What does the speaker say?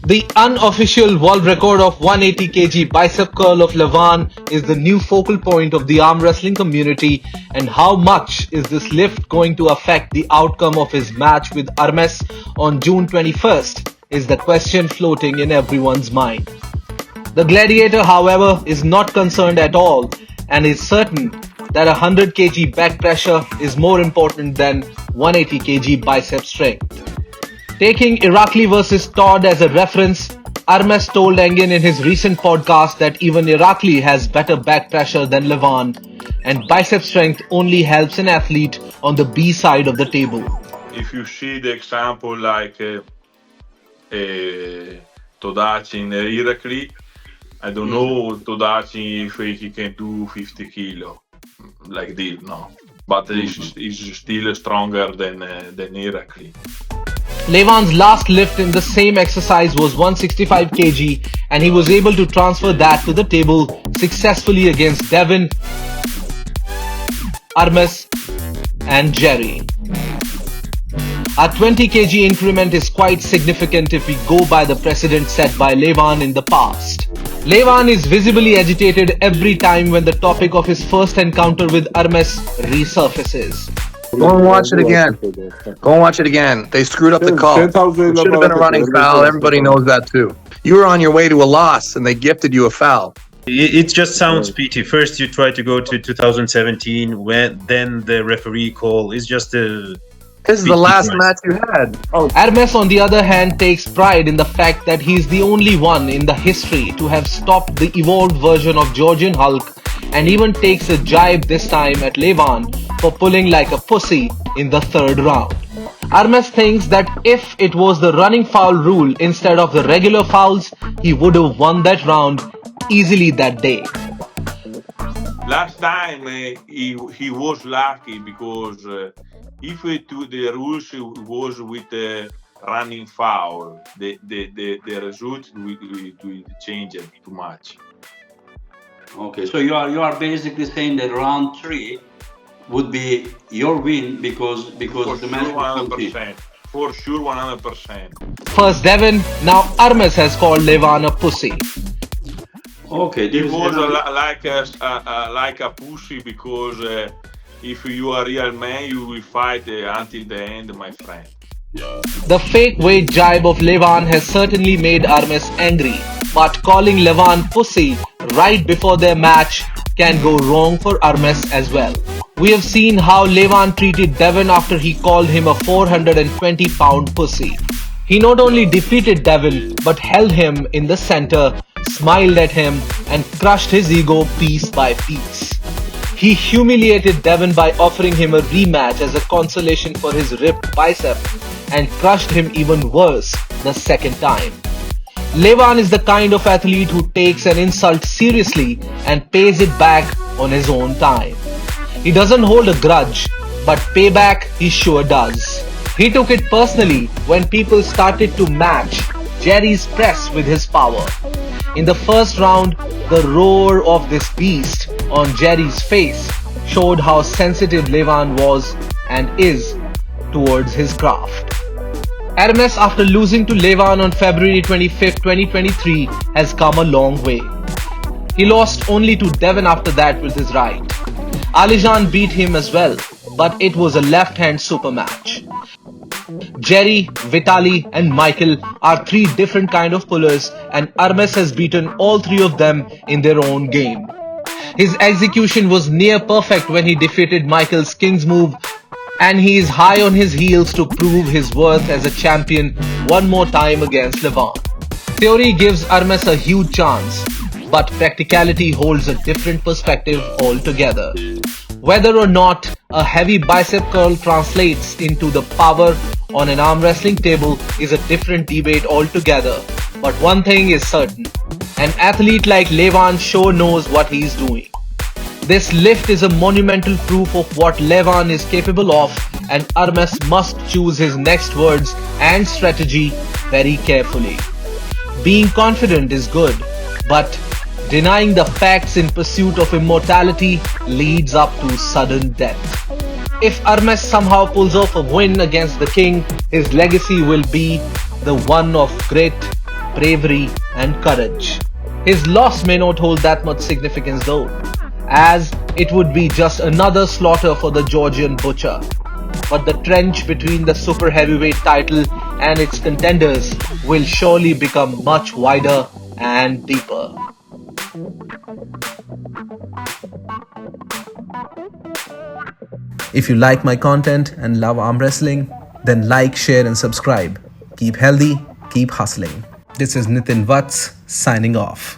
The unofficial world record of 180 kg bicep curl of Levan is the new focal point of the arm wrestling community, and how much is this lift going to affect the outcome of his match with Ermes on June 21st is the question floating in everyone's mind. The gladiator, however, is not concerned at all and is certain that 100 kg back pressure is more important than 180 kg bicep strength. Taking Irakli vs Todd as a reference, Ermes told Engin in his recent podcast that even Irakli has better back pressure than Levan, and bicep strength only helps an athlete on the B side of the table. If you see the example like Todaci in Irakli, I don't know Todaci if he can do 50 kilo like this, no. But he's still stronger than Irakli. Levan's last lift in the same exercise was 165 kg, and he was able to transfer that to the table successfully against Devin, Ermes and Jerry. A 20 kg increment is quite significant if we go by the precedent set by Levan in the past. Levan is visibly agitated every time when the topic of his first encounter with Ermes resurfaces. Go and watch it again. Go and watch it again. They screwed up the call. It should have been a running foul. Everybody knows that too. You were on your way to a loss and they gifted you a foul. It just sounds PT. First you try to go to 2017, then the referee call is just a... This is the last match you had. Ermes, on the other hand, takes pride in the fact that he's the only one in the history to have stopped the evolved version of Georgian Hulk, and even takes a jibe this time at Levan for pulling like a pussy in the third round. Ermes thinks that if it was the running foul rule instead of the regular fouls, he would have won that round easily that day. Last time he was lucky because if the rules was with running foul, the result will change too much. Okay, so you are basically saying that round 3 would be your win because the match was 100%. For sure, 100%. First Devin, now Ermes has called Levan a pussy. Okay, it was like a pussy because if you are a real man, you will fight until the end, my friend. The fake weight jibe of Levan has certainly made Ermes angry, but calling Levan pussy right before their match can go wrong for Ermes as well. We have seen how Levan treated Devin after he called him a 420-pound pussy. He not only defeated Devin, but held him in the center, smiled at him, and crushed his ego piece by piece. He humiliated Devin by offering him a rematch as a consolation for his ripped bicep, and crushed him even worse the second time. Levan is the kind of athlete who takes an insult seriously and pays it back on his own time. He doesn't hold a grudge, but payback he sure does. He took it personally when people started to match Jerry's press with his power. In the first round, the roar of this beast on Jerry's face showed how sensitive Levan was and is towards his craft. Ermes, after losing to Levan on February 25, 2023, has come a long way. He lost only to Devin after that with his right. Alijan beat him as well, but it was a left-hand super match. Jerry, Vitali and Michael are 3 different kind of pullers, and Ermes has beaten all 3 of them in their own game. His execution was near perfect when he defeated Michael's King's move, and he is high on his heels to prove his worth as a champion one more time against Levan. Theory gives Ermes a huge chance, but practicality holds a different perspective altogether. Whether or not a heavy bicep curl translates into the power on an arm wrestling table is a different debate altogether, but one thing is certain: an athlete like Levan sure knows what he's doing. This lift is a monumental proof of what Levan is capable of, and Ermes must choose his next words and strategy very carefully. Being confident is good, but denying the facts in pursuit of immortality leads up to sudden death. If Ermes somehow pulls off a win against the king, his legacy will be the one of grit, bravery and courage. His loss may not hold that much significance though, as it would be just another slaughter for the Georgian butcher. But the trench between the super heavyweight title and its contenders will surely become much wider and deeper. If you like my content and love arm wrestling, then like, share and subscribe. Keep healthy, keep hustling. This is Nitin Vats signing off.